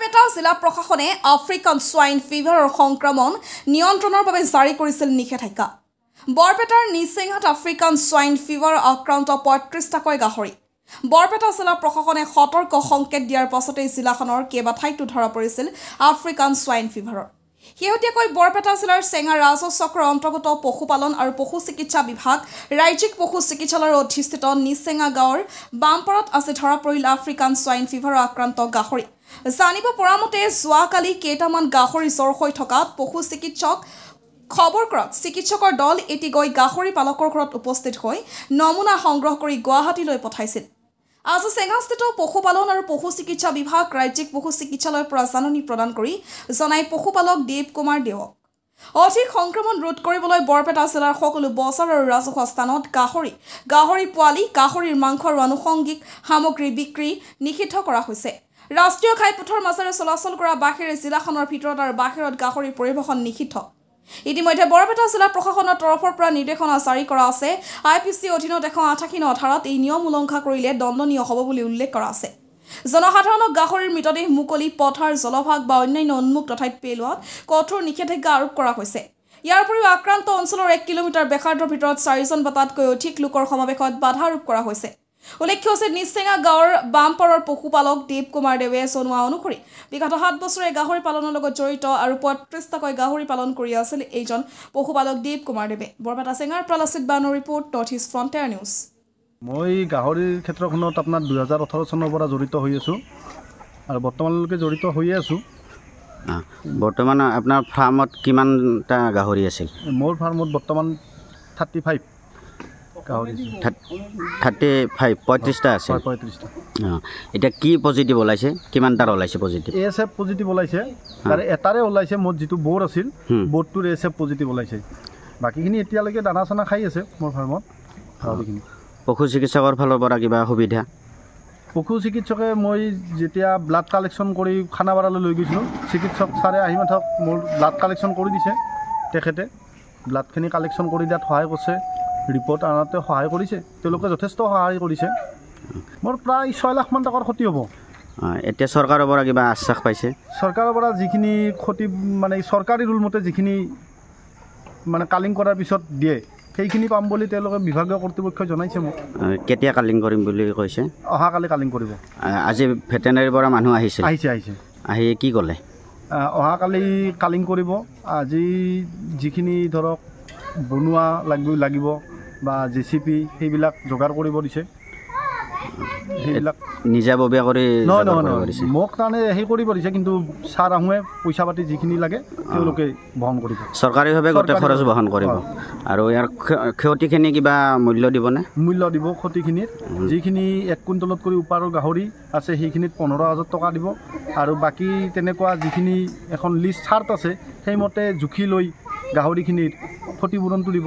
বৰপেটা জিলা প্ৰশাসনে African swine ফিভাৰৰ সংক্ৰমণ নিয়ন্ত্ৰণৰ বাবে জাৰি কৰিছিল নিষেধাজ্ঞা। বৰপেটাৰ নিচেঙাত আফ্ৰিকান সোয়াইন ফিভাৰ আক্ৰান্ত ৩৫টাকৈ গাহৰি। বৰপেটা জিলা প্ৰশাসনে সতৰ্ক সংকেত দিয়াৰ পাছতে জিলাখনৰ কেইবাঠাইতো ধৰা পৰিছিল আফ্ৰিকান সোয়াইন ফিভাৰৰ। শেহতীয়াকৈ বৰপেটা জিলাৰ চেঙা ৰাজহ চক্ৰৰ অন্তৰ্গত পশুপালন আৰু পশু চিকিৎসা বিভাগ ৰাজ্যিক পশু চিকিৎসালয়ৰ অধিষ্ঠিত নিচেঙা গাঁৱৰ বামপাৰত আজি ধৰা পৰিল আফ্ৰিকান সোয়াইন ফিভাৰৰ আক্ৰান্ত গাহৰি। জানিব পৰা মতে যোৱাকালি কেইটামান গাহৰি জ্বৰ হৈ থকাত পশু চিকিৎসক খবৰ কৰাত চিকিৎসকৰ দল এটি গৈ গাহৰি পালকৰ ঘৰত উপস্থিত হৈ নমুনা সংগ্ৰহ কৰি গুৱাহাটীলৈ পঠাইছিল। আজি চেঙাস্থিত পশুপালন আৰু পশু চিকিৎসা বিভাগ ৰাজ্যিক পশু চিকিৎসালয়ৰ পৰা জাননী প্ৰদান কৰি জনাই পশুপালক দেৱ কুমাৰ দেৱক অধিক সংক্ৰমণ ৰোধ কৰিবলৈ বৰপেটা জিলাৰ সকলো বজাৰ আৰু ৰাজহুৱা স্থানত গাহৰি পোৱালি গাহৰিৰ মাংস আৰু আনুষংগিক সামগ্ৰী বিক্ৰী নিষিদ্ধ কৰা হৈছে। ৰাষ্ট্ৰীয় ঘাইপথৰ মাজেৰে চলাচল কৰা বাহিৰে জিলাখনৰ ভিতৰত আৰু বাহিৰত গাহৰি পৰিবহণ নিষিদ্ধ। ইতিমধ্যে বৰপেটা জিলা প্ৰশাসনৰ তৰফৰ পৰা নিৰ্দেশনা জাৰি কৰা আছে। IPC অধীনত 188 নং ধাৰাত এই নিয়ম উলংঘা কৰিলে দণ্ডনীয় হ'ব বুলি উল্লেখ কৰা আছে। জনসাধাৰণক গাহৰিৰ মৃতদেহ মুকলি পথাৰ জলভাগ বা অন্যান্য উন্মুক্ত ঠাইত পেলোৱাত কঠোৰ নিষেধাজ্ঞা আৰোপ কৰা হৈছে। ইয়াৰ উপৰিও আক্ৰান্ত অঞ্চলৰ 1 কিলোমিটাৰ ব্যাসাৰ্ধৰ ভিতৰত 4জন বা তাতকৈ অধিক লোকৰ সমাৱেশত বাধা আৰোপ কৰা হৈছে। উল্লেখ্য যে নিচেঙা গাঁৱৰ বামপাৰৰ পশুপালক দেৱ কুমাৰ দেৱে জনোৱা অনুসৰি বিগত 7 বছৰে গাহৰি পালনৰ লগত জড়িত আৰু ৩৫টাকৈ গাহৰি পালন কৰি আছিল এইজন পশুপালক দেৱ কুমাৰ দেৱে। বৰপেটা চেঙাৰ প্ৰলাচিত বানৰ report north east frontier news. মই গাহৰিৰ ক্ষেত্ৰখনত আপোনাৰ 2018 চনৰ পৰা জড়িত হৈ আছোঁ আৰু বৰ্তমানলৈকে জড়িত হৈয়ে আছোঁ। বৰ্তমান আপোনাৰ ফাৰ্মত কিমানটা গাহৰি আছিল? মোৰ ফাৰ্মত বৰ্তমান 35 গাহৰি 35 আছে। 35টা। এতিয়া কি পজিটিভ ওলাইছে? কিমানটাৰ ওলাইছে পজিটিভ? ASF পজিটিভ ওলাইছে আৰু এটাৰে ওলাইছে। মোৰ যিটো বোৰ্ড আছিল বোৰ্ডটোৰ ASF পজিটিভ ওলাইছে। বাকীখিনি এতিয়ালৈকে দানা চানা খাই আছে মোৰ ফাৰ্মত গাহৰিখিনি। পশু চিকিৎসকৰ ফালৰ পৰা কিবা সুবিধা? পশু চিকিৎসকে মই যেতিয়া ব্লাড কালেকশ্যন কৰি খানাপাৰালৈ লৈ গৈছিলোঁ, চিকিৎসক ছাৰে আহি মাথক মোৰ ব্লাড কালেকশ্যন কৰি দিছে। তেখেতে ব্লাডখিনি কালেকশ্যন কৰি দিয়াত সহায় কৰিছে, ৰিপৰ্ট আনাতে সহায় কৰিছে। তেওঁলোকে যথেষ্ট সহায় কৰিছে। মোৰ প্ৰায় 6 লাখমান টকাৰ ক্ষতি হ'ব। এতিয়া চৰকাৰৰ পৰা কিবা আশ্বাস পাইছে? চৰকাৰৰ পৰা যিখিনি ক্ষতি মানে চৰকাৰী ৰুল মতে যিখিনি মানে কালিং কৰাৰ পিছত দিয়ে সেইখিনি পাম বুলি তেওঁলোকে বিভাগীয় কৰ্তৃপক্ষই জনাইছে মোক। কেতিয়া কালিং কৰিম বুলি কৈছে? অহাকালি কালিং কৰিব। আজি ভেটেনাৰীৰ পৰা মানুহ আহিছে? আহি কি ক'লে? অহাকালি কালিং কৰিব। আজি যিখিনি ধৰক বনোৱা লাগিব বা JCP সেইবিলাক যোগাৰ কৰিব দিছে। সেইবিলাক নিজাববীয়া কৰি মোক তাৰমানে সেই কৰিব দিছে, কিন্তু ছাৰ আহোঁৱে পইচা পাতি যিখিনি লাগে তেওঁলোকে বহন কৰিব। চৰকাৰীভাৱে গোটেই খৰচ বহন কৰিব। আৰু ইয়াৰ ক্ষতিখিনি কিবা মূল্য দিবনে? মূল্য দিব ক্ষতিখিনিত। যিখিনি 1 কুইণ্টলত কৰি ওপৰৰ গাহৰি আছে সেইখিনিত 15,000 টকা দিব। আৰু বাকী তেনেকুৱা যিখিনি এখন লিষ্ট চাৰ্ট আছে সেইমতে জুখি লৈ গাহৰিখিনিৰ ক্ষতিপূৰণটো দিব।